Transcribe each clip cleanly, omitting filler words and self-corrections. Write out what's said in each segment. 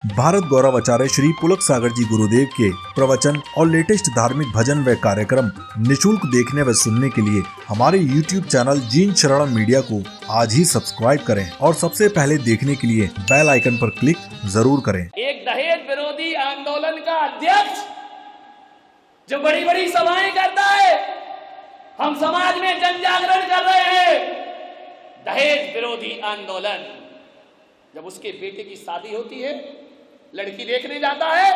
भारत गौरव आचार्य श्री पुलक सागर जी गुरुदेव के प्रवचन और लेटेस्ट धार्मिक भजन व कार्यक्रम निशुल्क देखने व सुनने के लिए हमारे YouTube चैनल जीन शरणम मीडिया को आज ही सब्सक्राइब करें और सबसे पहले देखने के लिए बेल आइकन पर क्लिक जरूर करें। एक दहेज विरोधी आंदोलन का अध्यक्ष जो बड़ी बड़ी सभाएं करता है, हम समाज में जन जागरण कर रहे हैं। दहेज विरोधी आंदोलन, जब उसके बेटे की शादी होती है, लड़की देखने जाता है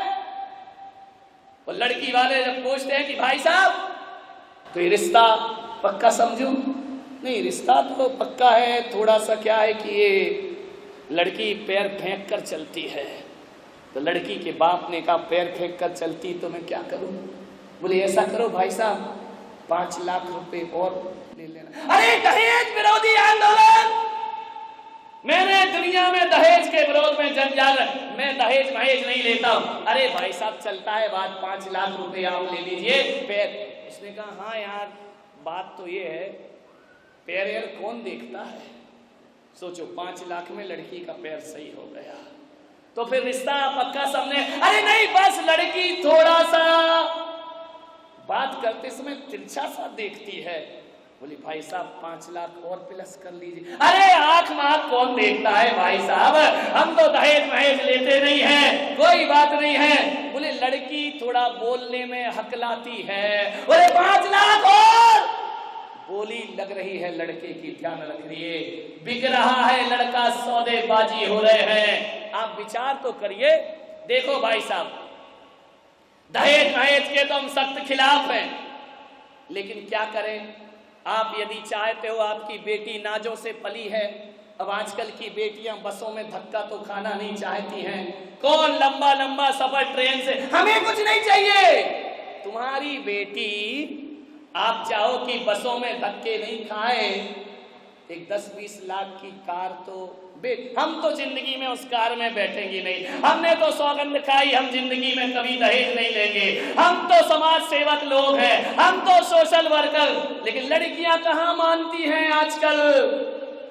और लड़की वाले जब पूछते हैं कि भाई साहब तो ये रिश्ता पक्का समझूं? नहीं, रिश्ता तो पक्का है, थोड़ा सा क्या है कि ये लड़की पैर फेंक कर चलती है। तो लड़की के बाप ने कहा पैर फेंक कर चलती तो मैं क्या करूं? बोले ऐसा करो भाई साहब, 5 लाख रुपए और ले लेना। अरे दहेज विरोधी आंदोलन! मैंने दुनिया में दहेज के विरोध में जन जागरण, मैं दहेज महेज नहीं लेता हूं। अरे भाई साहब चलता है बात, 5 लाख रुपए आप ले लीजिए पैर। उसने कहा हाँ यार, बात तो ये है, पैर यार कौन देखता है? सोचो 5 लाख में लड़की का पैर सही हो गया तो फिर रिश्ता पक्का समझे। अरे नहीं, बस लड़की थोड़ा सा बात करते समय तिरछा सा देखती है। बोली भाई साहब 5 लाख और प्लस कर लीजिए। अरे आंख मांख कौन देखता है भाई साहब, हम तो दहेज महेज लेते नहीं हैं, कोई बात नहीं है। बोले लड़की थोड़ा बोलने में हकलाती है। बोले 5 लाख और। बोली लग रही है लड़के की, ध्यान रखिए, बिक रहा है लड़का, सौदेबाजी हो रहे हैं। आप विचार तो करिए। देखो भाई साहब, दहेज महेज के तो हम सख्त खिलाफ हैं, लेकिन क्या करें? आप यदि चाहते हो, आपकी बेटी नाजों से पली है। अब आजकल की बेटियां बसों में धक्का तो खाना नहीं चाहती हैं। कौन लंबा लंबा सफर ट्रेन से, हमें कुछ नहीं चाहिए। तुम्हारी बेटी आप चाहो कि बसों में धक्के नहीं खाए, एक 10-20 लाख की कार तो हम तो जिंदगी में उस कार में बैठेंगे नहीं। हमने तो सौगंध खाई, हम जिंदगी में कभी दहेज नहीं लेंगे। हम तो समाज सेवक लोग हैं, हम तो सोशल वर्कर। लेकिन लड़कियां कहां मानती हैं आजकल।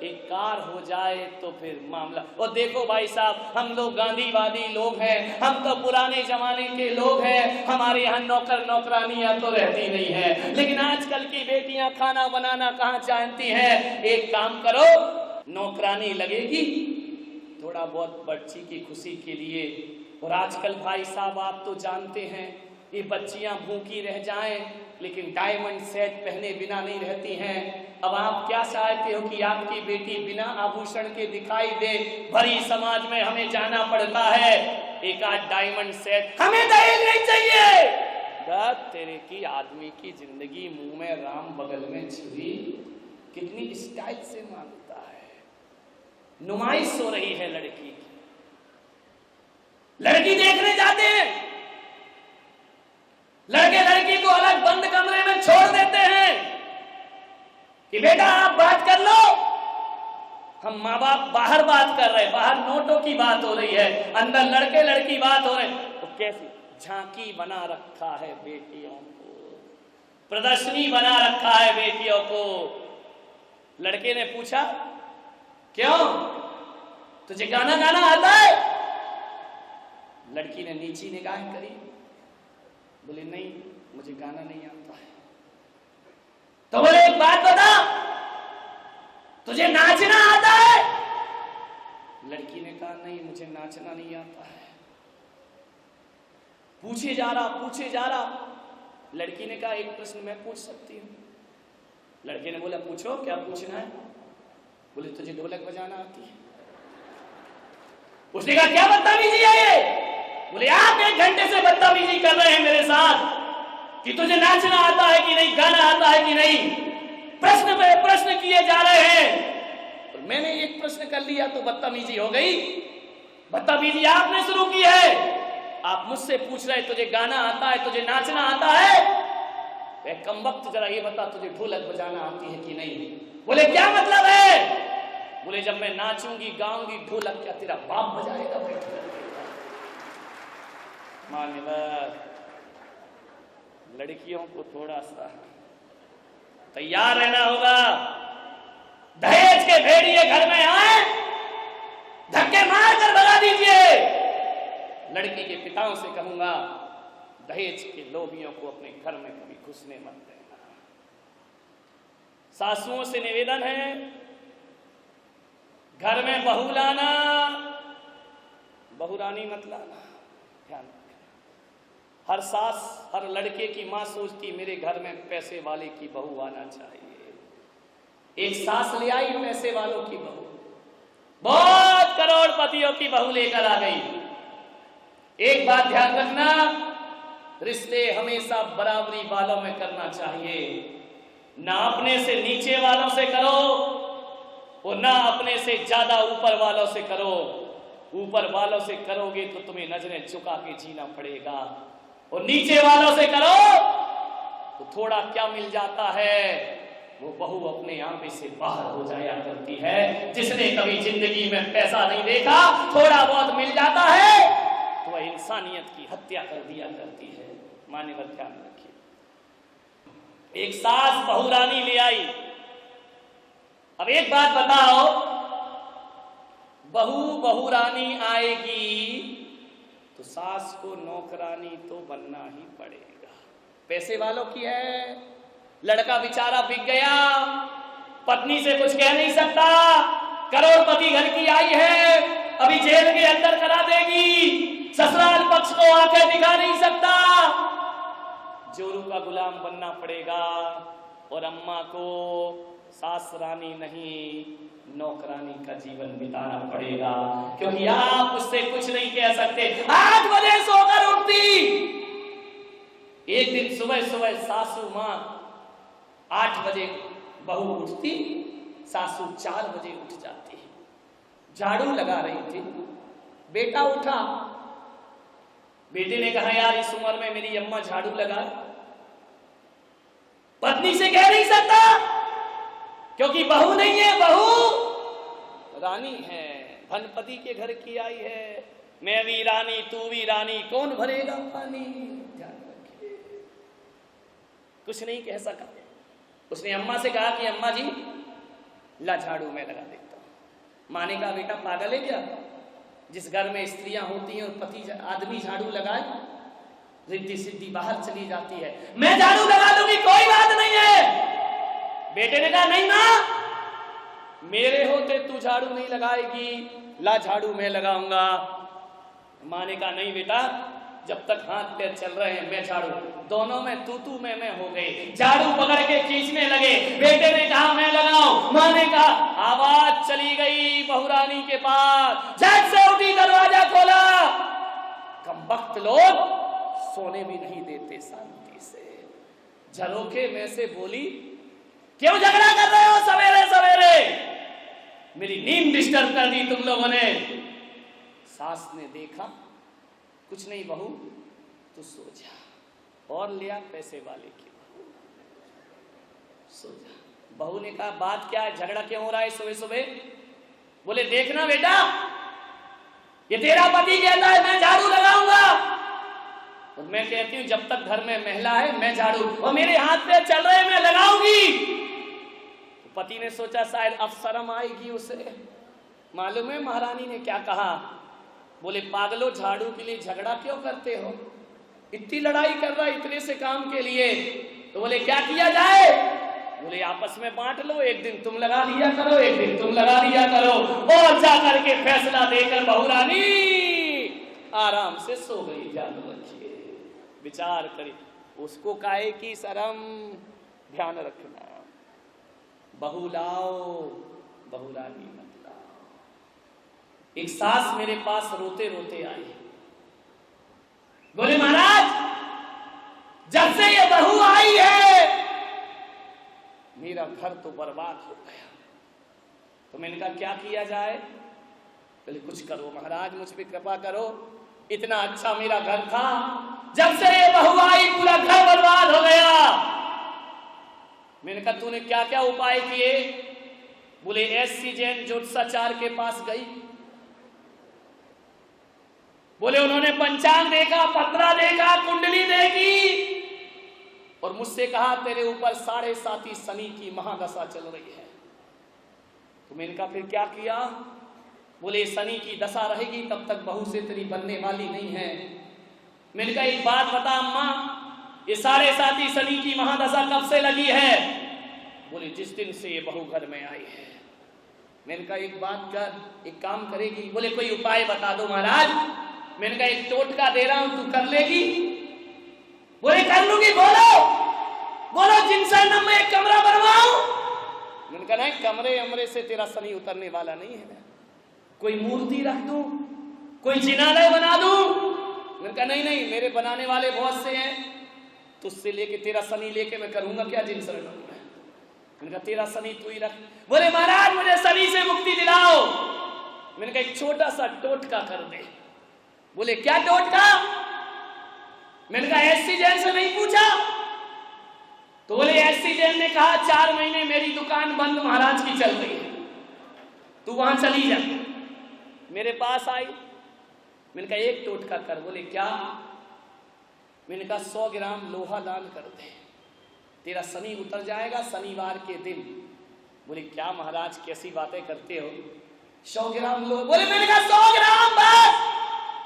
एक कार हो जाए तो फिर मामला। और देखो भाई साहब, हम लोग गांधीवादी लोग हैं, हम तो पुराने जमाने के लोग हैं। हमारे यहाँ नौकर नौकरानियां तो रहती नहीं है, लेकिन आजकल की बेटियां खाना बनाना कहाँ जानती हैं। एक काम करो, नौकरानी लगेगी थोड़ा बहुत बच्ची की खुशी के लिए। और आजकल भाई साहब आप तो जानते हैं, ये बच्चियां भूखी रह जाएं लेकिन डायमंड सेट पहने बिना नहीं रहती हैं। अब आप क्या चाहते हो कि आपकी बेटी बिना आभूषण के दिखाई दे? भरी समाज में हमें जाना पड़ता है, एक आध डायमंड सेट, हमें दहेज नहीं चाहिए। तेरे की आदमी की जिंदगी, मुंह में राम बगल में छुरी, कितनी स्टाइल से मांगता है। नुमाइश हो रही है लड़की की। लड़की देखने जाते हैं, लड़के लड़की को अलग बंद कमरे में छोड़ देते हैं कि बेटा आप बात कर लो, हम माँ बाप बाहर बात कर रहे हैं, बाहर नोटों की बात हो रही है, अंदर लड़के लड़की बात हो रहे हैं। तो कैसी झांकी बना रखा है बेटियों को, प्रदर्शनी बना रखा है बेटियों को। लड़के ने पूछा क्यों, तुझे गाना गाना आता है? लड़की ने नीची निगाह करी, बोले नहीं मुझे गाना नहीं आता है। तो बोले एक बात बता, तुझे नाचना आता है? लड़की ने कहा नहीं मुझे नाचना नहीं आता है। पूछे जा रहा। लड़की ने कहा एक प्रश्न मैं पूछ सकती हूँ? लड़के ने बोला पूछो, क्या पूछना है? बोले तुझे ढोलक बजाना आती है? उसने कहा क्या बदतमीजी है ये? बोले आप 1 घंटे से बदतमीजी कर रहे हैं मेरे साथ कि तुझे नाचना आता है कि नहीं, गाना आता है कि नहीं। प्रश्न पे प्रश्न किए जा रहे हैं और मैंने एक प्रश्न कर लिया तो बदतमीजी हो गई। बदतमीजी आपने शुरू की है। आप मुझसे पूछ रहे तुझे गाना आता है, तुझे नाचना आता है? कमबख्त जरा ये बता तुझे ढोलक बजाना आती है कि नहीं? बोले क्या मतलब है? बोले जब मैं नाचूंगी गाऊंगी ढोलक क्या तेरा बाप बजाएगा? मान्यवर, लड़कियों को थोड़ा सा तैयार रहना होगा। दहेज के भेड़िए घर में आए, धक्के मार कर भगा दीजिए। लड़की के पिताओं से कहूंगा, दहेज के लोभियों को अपने घर में कभी घुसने मत देना। सासुओं से निवेदन है, घर में बहू लाना, बहुरानी मत लाना, ध्यान रखना। हर सास, हर लड़के की मां सोचती मेरे घर में पैसे वाले की बहू आना चाहिए। एक सास ले आई पैसे वालों की बहू, बहुत करोड़पतियों की बहू लेकर आ गई। एक बात ध्यान रखना, रिश्ते हमेशा बराबरी वालों में करना चाहिए। ना अपने से नीचे वालों से करो और ना अपने से ज्यादा ऊपर वालों से करो। ऊपर वालों से करोगे तो तुम्हें नजरें झुका के जीना पड़ेगा, और नीचे वालों से करो तो थोड़ा क्या मिल जाता है, वो बहू अपने आंपे से बाहर हो जाया करती है। जिसने कभी जिंदगी में पैसा नहीं देखा, थोड़ा बहुत मिल जाता है तो वह इंसानियत की हत्या कर दिया करती है। मान्यवर ध्यान रखिए। एक सास बहुरानी ले आई। अब एक बात बताओ, बहुरानी आएगी तो सास को नौकरानी तो बनना ही पड़ेगा। पैसे वालों की है, लड़का बेचारा बिक गया, पत्नी से कुछ कह नहीं सकता, करोड़पति घर की आई है, अभी जेल के अंदर करा देगी, ससुराल पक्ष को आंखें दिखा नहीं सकता, जोरू का गुलाम बनना पड़ेगा। और अम्मा को सास रानी नहीं, नौकरानी का जीवन बिताना पड़ेगा, क्योंकि आप उससे कुछ नहीं कह सकते। 8 बजे सोकर उठती। एक दिन सुबह सुबह सासू मां 8 बजे बहू उठती, सासू 4 बजे उठ जाती। झाड़ू लगा रही थी, बेटा उठा। बेटे ने कहा, यार इस उम्र में मेरी अम्मा झाड़ू लगा। पत्नी से कह नहीं सकता, क्योंकि बहू नहीं है, बहू रानी है, धनपति के घर की आई है। मैं भी रानी, तू भी रानी, कौन भरेगा पानी। ध्यान रखिए, कुछ नहीं कह सका। उसने अम्मा से कहा कि अम्मा जी ला झाड़ू मैं लगा देता हूं। माँ ने कहा, बेटा पागल है क्या, जिस घर में स्त्रियां होती हैं और पति आदमी झाड़ू लगाए, रिद्धि सिद्धि बाहर चली जाती है। मैं झाड़ू लगा दूंगी, कोई बात नहीं है। बेटे ने कहा, नहीं मां, मेरे होते तू झाड़ू नहीं लगाएगी, ला झाड़ू मैं लगाऊंगा। मां ने कहा, नहीं बेटा, जब तक हाथ पैर चल रहे हैं मैं झाड़ू। दोनों में तू मैं हो गई, झाड़ू पकड़ के खींचने लगे। बेटे ने कहा, मैं लगाऊं। मां ने कहा, आवाज चली गई बहुरानी के पास, झट से उठी, दरवाजा खोला। कमबख्त लोग सोने भी नहीं देते शांति से। झरोखे में से बोली, क्यों झगड़ा कर रहे हो सवेरे सवेरे, मेरी नींद डिस्टर्ब कर दी तुम लोगों ने। सास ने देखा, कुछ नहीं बहू, तू सो जा। और लिया पैसे वाले की बहू, सो जा। बहू ने कहा, बात क्या है, झगड़ा क्यों हो रहा है सुबह सुबह। बोले, देखना बेटा, ये तेरा पति कहता है मैं झाड़ू लगाऊंगा, और मैं कहती हूं जब तक घर में महिला है मैं झाड़ू, और मेरे हाथ पे चल रहे मैं लगाऊंगी। पति ने सोचा शायद अब शर्म आएगी उसे। मालूम है महारानी ने क्या कहा। बोले, पागलो, झाड़ू के लिए झगड़ा क्यों करते हो, इतनी लड़ाई कर रहा है इतने से काम के लिए। तो बोले, क्या किया जाए। बोले, आपस में बांट लो, एक दिन तुम लगा लिया करो, एक दिन तुम लगा लिया करो। और जाकर के फैसला देकर बहुरानी आराम से सो गई। ध्यान रखिए, विचार करिए, उसको काहे की शर्म। ध्यान रखना, बहू लाओ, बहुरानी मत लाओ। एक सास मेरे पास रोते रोते आई। बोले, महाराज, जब से ये बहू आई है मेरा घर तो बर्बाद हो गया। तो मैंने कहा, क्या किया जाए। बोले, कुछ करो महाराज, मुझ पे कृपा करो, इतना अच्छा मेरा घर था, जब से ये बहू आई पूरा घर बर्बाद हो गया। मैंने कहा, तूने क्या क्या उपाय किए। बोले, एससी जैन ज्योतिषाचार्य के पास गई। बोले, उन्होंने पंचांग देखा, पत्रा देखा, कुंडली देखी, और मुझसे कहा तेरे ऊपर 7.5 शनि की महादशा चल रही है। तो मैंने कहा, फिर क्या किया। बोले शनि की दशा रहेगी तब तक बहू से तेरी बनने वाली नहीं है। मैंने कहा एक बात बता अम्मा, ये 7.5 शनि की महादशा कब से लगी है? बोले जिस दिन से ये बहू घर में आई है। मैंने कहा एक बात कर, एक काम करेगी? बोले कोई उपाय बता दो महाराज। मैंने कहा एक टोटका दे रहा हूं, तू कर लेगी? बोले कर लूंगी। बोलो बोलो जिनसरनम में एक कमरा बनवाऊं? मैंने कहा नहीं, कमरे अमरे से तेरा शनि उतरने वाला नहीं है। कोई मूर्ति रख दूं, कोई जिनालय बना दूं? मैंने कहा नहीं नहीं, मेरे बनाने वाले बहुत से हैं, तुझसे लेके तेरा शनि लेके मैं करूंगा क्या जिनसरनम में? मैंने कहा तेरा शनि तू ही रख। बोले महाराज मुझे शनि से मुक्ति दिलाओ। मैंने कहा एक छोटा सा टोटका कर दे। बोले क्या टोटका? मैंने कहा एससी जैन से नहीं पूछा? तो बोले एससी जैन ने कहा 4 महीने मेरी दुकान बंद महाराज की चल रही है, तू वहां चली जा। मेरे पास आई, मैंने कहा एक टोटका कर। बोले क्या? मैंने कहा 100 ग्राम लोहा दान कर दे, तेरा शनि उतर जाएगा शनिवार के दिन। बोले क्या महाराज कैसी बातें करते हो, 100 ग्राम लोहा? बोले मैंने कहा 100 ग्राम बस।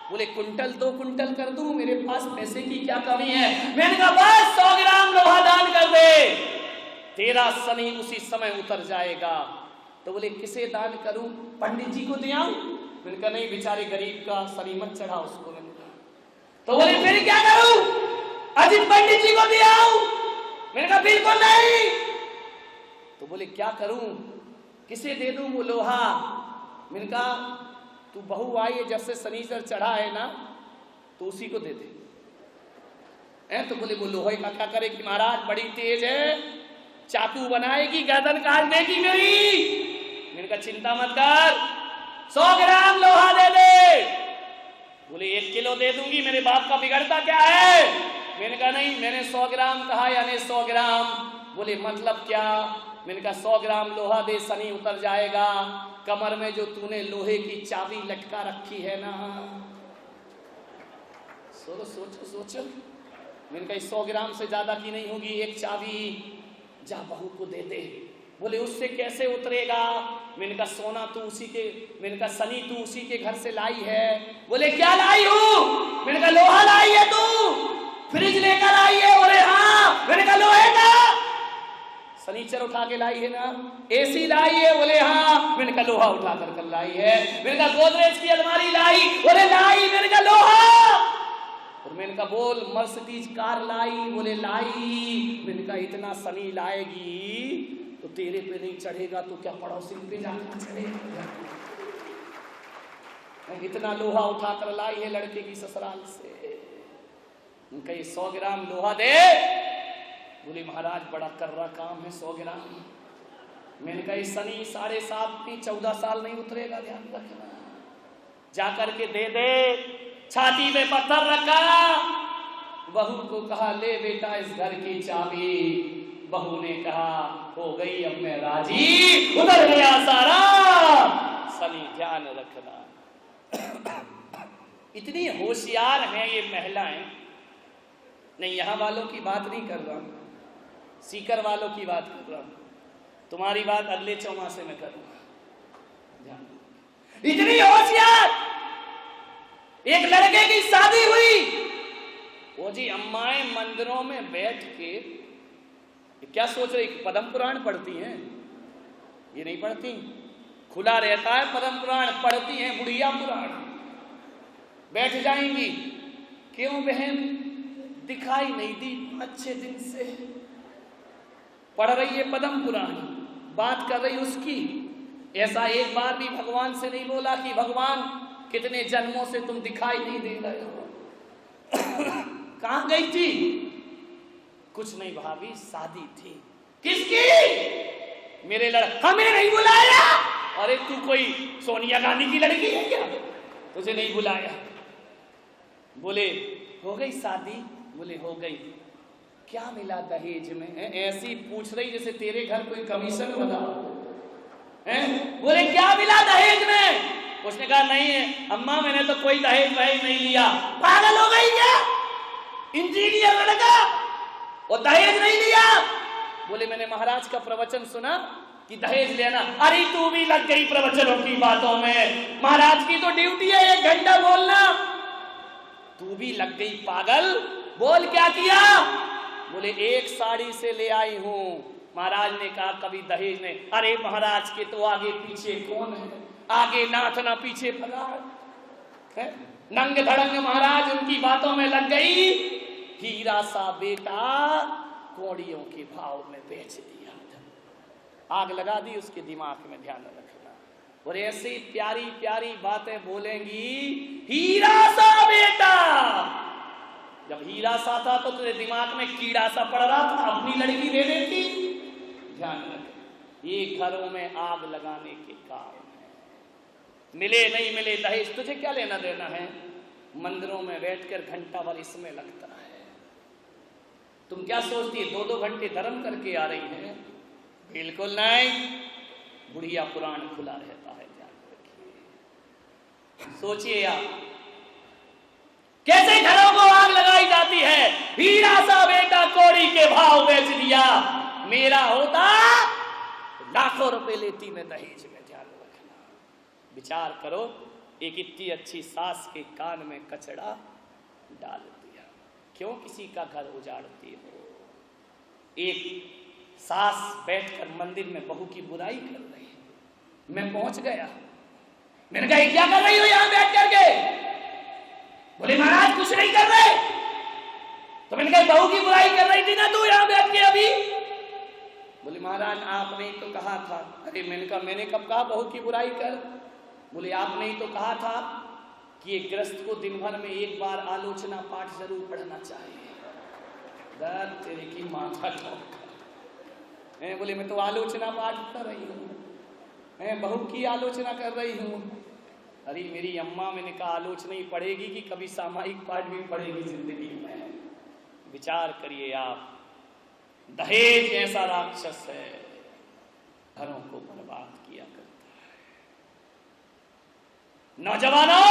बोले कुंटल 2 कुंटल कर दूं, मेरे पास पैसे की क्या कमी है? मैंने कहा बस 100 ग्राम लोहा दान कर दे, तेरा शनि उसी समय उतर जाएगा। तो बोले किसे दान करूं? पंडित जी को दे आऊं? मैंने कहा नहीं, बेचारे गरीब का शनि मत चढ़ा उसको। मैंने कहा तो बोले फिर क्या करूं? अजित पंडित जी को दे आऊं? मैंने कहा बिल्कुल नहीं। तो बोले क्या करूं, किसे दे दूं वो लोहा? मैंने कहा तू बहू आई है जब से शनिचर चढ़ा है ना, तो उसी को दे दे। तो बोले वो लोहे का क्या करे कि महाराज बड़ी तेज है, चाकू बनाएगी गर्दन काट देगी मेरी। मैंने कहा चिंता मत कर, 100 ग्राम लोहा दे दे। बोले 1 किलो दे दूंगी, मेरे बाप का बिगड़ता क्या है? मैंने कहा नहीं, मैंने 100 ग्राम कहा यानी 100 ग्राम। बोले मतलब क्या? मैंने कहा 100 ग्राम लोहा दे, शनि उतर जाएगा। कमर में जो तूने लोहे की चाबी लटका रखी है ना, सोचो सोचो। मैंने कहा 100 ग्राम से ज्यादा की नहीं होगी, एक चाबी जा बहू को दे दे। बोले उससे कैसे उतरेगा? मैंने कहा सोना तू उसी के, मैंने कहा शनि तू उसी के घर से लाई है। बोले क्या लाई हूं? मैंने कहा लोहा लाई है तू, फ्रिज लेकर आई है? बोले हाँ। मैंने कहा लोहे का? फर्नीचर उठा के लाई है ना? एसी लाई है? बोले हाँ। मैंने कहा लोहा उठा कर लाई है। मैंने कहा गोदरेज की अलमारी लाई? बोले लाई। मैंने कहा लोहा। और मैंने कहा बोल मर्सिडीज कार लाई? बोले लाई। मैंने कहा इतना शनि लाएगी तो तेरे पे नहीं चढ़ेगा तो क्या पड़ोसी पे जाकर चढ़ेगा? इतना लोहा उठा कर लाई है लड़के की ससुराल से। उनका ये 100 ग्राम लोहा दे। बोले महाराज बड़ा कर्रा काम है 100 ग्राम। मैंने कहा शनि 7.5 की 14 साल नहीं उतरेगा, ध्यान रखना। जाकर के दे दे। छाती पे पत्थर रखा, बहू को कहा ले बेटा इस घर की चाबी। बहू ने कहा हो गई अब मैं राजी, उतर गया सारा शनि, ध्यान रखना। इतनी होशियार हैं ये महिलाएं। नहीं यहाँ वालों की बात नहीं कर रहा, सीकर वालों की बात कर रहा हूं। तुम्हारी बात अगले चौमासे में करूंगा। इतनी होशियार। एक लड़के की शादी हुई, वो जी अम्माएं मंदिरों में बैठ के क्या सोच रही, पद्म पुराण पढ़ती हैं? ये नहीं पढ़ती, खुला रहता है पद्म पुराण, पढ़ती हैं बुढ़िया पुराण। बैठ जाएंगी। क्यों बहन दिखाई नहीं दी 5-6 दिन से? पढ़ रही है पद्म पुराण, बात कर रही उसकी। ऐसा एक बार भी भगवान से नहीं बोला कि भगवान कितने जन्मों से तुम दिखाई नहीं दे रहे हो। कहां गई थी? कुछ नहीं भाभी, शादी थी। किसकी? मेरे लड़का। हमें नहीं बुलाया? अरे तू कोई सोनिया गांधी की लड़की है क्या? तुझे नहीं बुलाया। बोले हो गई शादी? बोले हो गई। क्या मिला दहेज में? ऐसी पूछ रही जैसे तेरे घर कोई कमीशन बना। बोले क्या मिला दहेज में? उसने कहा नहीं है अम्मा, मैंने तो कोई दहेज वहेज नहीं लिया। पागल हो गई क्या? इंजीनियर लड़का और दहेज नहीं लिया? बोले मैंने महाराज का प्रवचन सुना, कि दहेज लेना। अरे तू भी लग गई प्रवचनों की बातों में। महाराज की तो ड्यूटी है 1 घंटा बोलना, तू भी लग गई पागल। बोल क्या किया? बोले 1 साड़ी से ले आई हूं। महाराज ने कहा कभी दहेज नहीं। अरे महाराज के तो आगे पीछे कौन है, आगे नाथ ना पीछे फलाट है। नंग धड़ंग महाराज उनकी बातों में लग गई। हीरा सा बेटा कौड़ियों के भाव में बेच दिया, आग लगा दी उसके दिमाग में। ध्यान रखना। और ऐसी प्यारी प्यारी बातें बोलेंगी, हीरा सा बेटा। जब हीरा सा था तो तेरे दिमाग में कीड़ा सा पड़ रहा था, अपनी लड़की दे देती। ध्यान रख, ये घरों में आग लगाने के कारण है। मिले नहीं मिले दहेज, तुझे क्या लेना देना है? मंदिरों में बैठकर घंटा भर इसमें लगता है। तुम क्या सोचती है 2-2 घंटे धर्म करके आ रही है? बिल्कुल नहीं। बुढ़िया पुराण खुला रहता है, ध्यान रखिए। सोचिए आप कैसे घरों को आग लगाई जाती है। हीरा सा बेटा कौड़ी के भाव बेच दिया, मेरा होता लाखों रुपए लेती मैं दहेज में। ध्यान रखना। विचार करो, एक इतनी अच्छी सास के कान में कचड़ा डाल दिया, क्यों किसी का घर उजाड़ती हो? एक सास बैठकर मंदिर में बहू की बुराई कर रही है। मैं पहुंच गया, मैंने कहा क्या कर रही हो यहां बैठ करके? बोले महाराज कुछ नहीं कर रहे। तो मैंने कहा बहू की बुराई कर रही थी ना तू यहां बैठ के अभी? बोले महाराज आपने ही तो कहा था। अरे मैंने कहा मैंने कब कहा बहू की बुराई कर? बोले आपने ही तो कहा था कि एक गृहस्थ को दिन भर में 1 बार आलोचना पाठ जरूर पढ़ना चाहिए। दर्द तेरे की माथा ठोक। बोले मैं तो आलोचना पाठ कर रही हूँ, बहू की आलोचना कर रही हूँ। अरे मेरी अम्मा, मैंने कहा आलोचना ही पढ़ेगी कि कभी सामायिक पाठ भी पढ़ेगी जिंदगी में? विचार करिए आप। दहेज ऐसा राक्षस है, घरों को बर्बाद किया करता है। नौजवानों,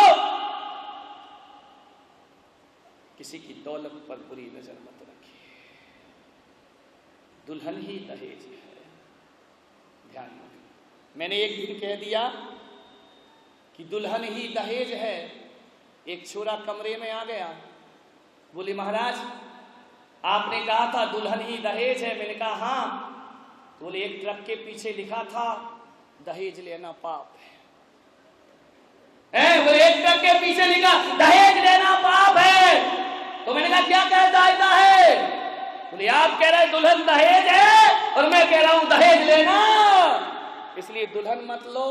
किसी की दौलत पर बुरी नजर मत रखिए। दुल्हन ही दहेज है, ध्यान रखना। मैंने एक दिन कह दिया कि दुल्हन ही दहेज है। एक छोरा कमरे में आ गया, बोले महाराज आपने कहा था दुल्हन ही दहेज है। मैंने कहा हाँ। बोले एक ट्रक के पीछे लिखा था दहेज लेना पाप है। बोले एक ट्रक के पीछे लिखा दहेज लेना पाप है। तो मैंने कहा क्या कहता है? बोले आप कह रहे दुल्हन दहेज है और मैं कह रहा हूं दहेज लेना, इसलिए दुल्हन मत लो,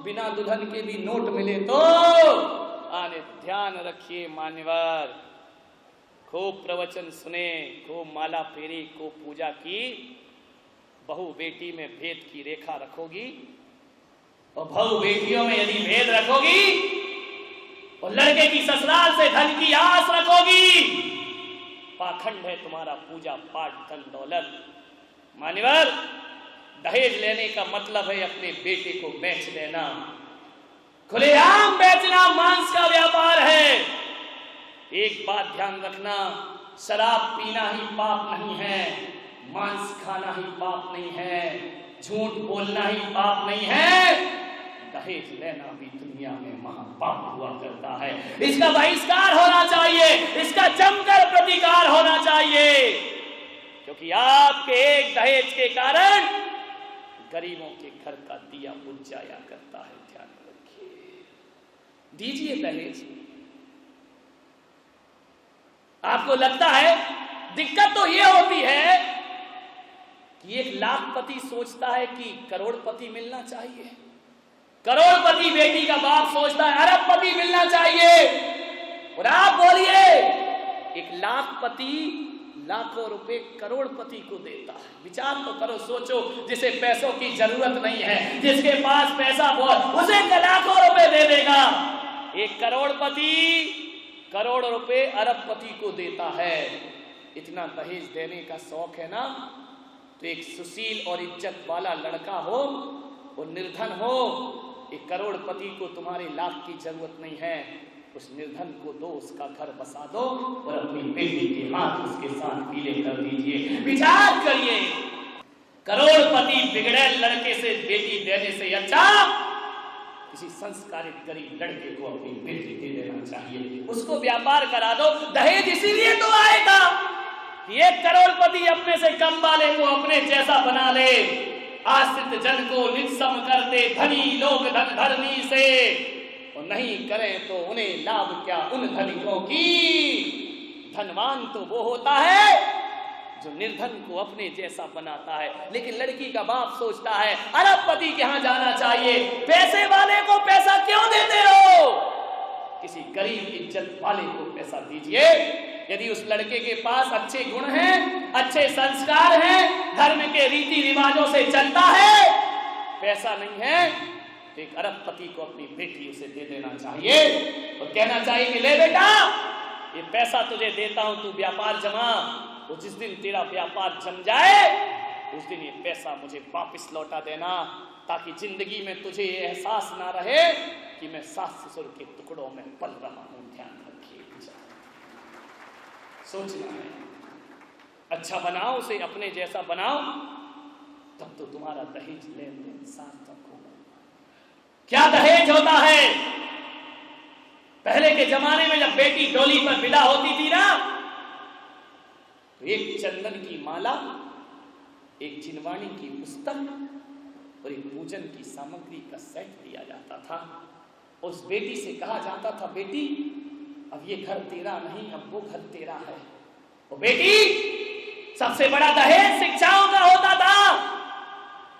बिना दुल्हन के भी नोट मिले तो आने। ध्यान रखिए मान्यवर, खूब प्रवचन सुने, खूब माला फेरी, खूब पूजा की। बहू बेटी में भेद की रेखा रखोगी और बहू बेटियों में यदि भेद रखोगी और लड़के की ससुराल से धन की आस रखोगी, पाखंड है तुम्हारा पूजा पाठ धन दौलत। मान्यवर, दहेज लेने का मतलब है अपने बेटे को बेच देना, खुलेआम बेचना मांस का व्यापार है। एक बात ध्यान रखना, शराब पीना ही पाप नहीं है, मांस खाना ही पाप नहीं है, झूठ बोलना ही पाप नहीं है, दहेज लेना भी दुनिया में महापाप हुआ करता है। इसका बहिष्कार होना चाहिए, इसका जमकर प्रतिकार होना चाहिए, क्योंकि आपके एक दहेज के कारण गरीबों के घर का दिया बुझ जाया करता है। ध्यान रखिए, दीजिए दहेज। आपको लगता है दिक्कत तो ये होती है कि एक लाखपति सोचता है कि करोड़पति मिलना चाहिए, करोड़पति बेटी का बाप सोचता है अरबपति मिलना चाहिए, और आप बोलिए एक लाखपति लाखों रुपए करोड़पति को देता है। विचार तो करो, सोचो, जिसे पैसों की जरूरत नहीं है, जिसके पास पैसा बहुत, उसे लाखों रुपए दे देगा। एक करोड़पति करोड़ रुपए अरबपति को देता है। इतना दहेज देने का शौक है ना, तो एक सुशील और इज्जत वाला लड़का हो और निर्धन हो, एक करोड़पति को तुम्हारे लाख की जरूरत नहीं है, उस निर्धन को दो, उसका घर बसा दो और अपनी बेटी के हाथ उसके साथ पीले कर दीजिए। विचार करिए, करोड़पति बिगड़े लड़के से बेटी देने से अच्छा किसी संस्कारित गरीब लड़के को अपनी बेटी दे देना चाहिए। उसको व्यापार करा दो। दहेज इसीलिए तो आएगा कि एक करोड़पति अपने से कम वाले को अपने जैसा बना ले, आश्रित जन को निस्सम कर दे धनी लोग धन धर्मी से, और नहीं करें तो उन्हें लाभ क्या उन धनिकों की। धनवान तो वो होता है जो निर्धन को अपने जैसा बनाता है। लेकिन लड़की का बाप सोचता है अरबपति के यहां जाना चाहिए, पैसे वाले को पैसा क्यों देते हो, किसी गरीब इज्जत वाले को पैसा दीजिए। यदि उस लड़के के पास अच्छे गुण हैं, अच्छे संस्कार हैं, धर्म के रीति रिवाजों से चलता है, पैसा नहीं है, तो एक अरबपति को अपनी बेटी उसे दे देना चाहिए और कहना चाहिए कि ले बेटा ये पैसा तुझे देता हूं, तू व्यापार जमा, तो जिस दिन तेरा व्यापार जम जाए उस दिन ये पैसा मुझे वापस लौटा देना, ताकि जिंदगी में तुझे ये एहसास ना रहे कि मैं सास ससुर के टुकड़ों में पल रहा हूं। ध्यान रखिए, सोचना है, अच्छा बनाओ उसे, अपने जैसा बनाओ, तब तो तुम्हारा दहेज लेन देन सार्थक होगा। क्या दहेज होता है? पहले के जमाने में जब बेटी डोली पर विदा होती थी ना, तो एक चंदन की माला, एक जिनवाणी की पुस्तक और एक पूजन की सामग्री का सेट दिया जाता था। उस बेटी से कहा जाता था बेटी अब ये घर तेरा नहीं, अब वो घर तेरा है। और बेटी सबसे बड़ा दहेज शिक्षाओं का होता था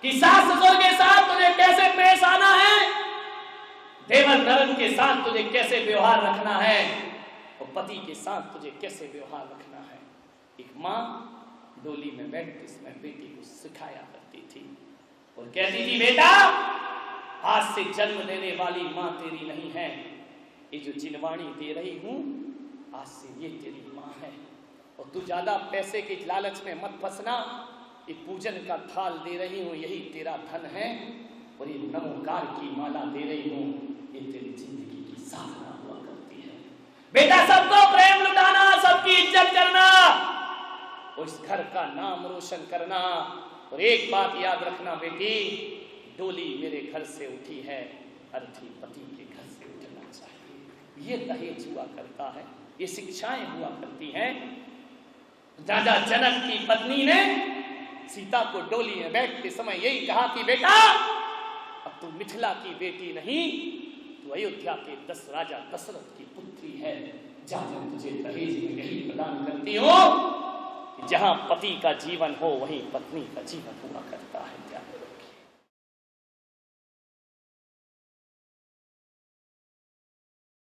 कि सास ससुर के साथ तुझे कैसे पेश आना है, देवर नरन के साथ तुझे कैसे व्यवहार रखना है, और पति के साथ तुझे कैसे व्यवहार रखना है। एक माँ डोली में बैठ के इसमें बेटी को सिखाया करती थी और कहती थी बेटा आज से जन्म देने वाली माँ तेरी नहीं है, ये जो जिनवाणी दे रही हूं आज से ये तेरी माँ है, और तू ज्यादा पैसे के लालच में मत फंसना, ये पूजन का थाल दे रही हूं यही तेरा धन है, और ये नमोकार की माला दे रही हूं ये तेरी जिंदगी की साधना हुआ करती है। बेटा सबको प्रेम लुटाना, सबकी इज्जत करना और इस घर का नाम रोशन करना। और एक बात याद रखना बेटी, डोली मेरे घर से उठी है, अर्थी पति के घर से उठना चाहिए। ये दहेज हुआ करता है, ये शिक्षाएं हुआ करती हैं। राजा जनक की पत्नी ने सीता को डोली में बैठते समय यही कहा कि बेटा अब तू मिथिला की बेटी नहीं, तू अयोध्या के 10 राजा दशरथ की पुत्री है। जहां तुझे दहेज में यही प्रदान करती हो, जहां पति का जीवन हो वहीं पत्नी का जीवन हुआ करता है।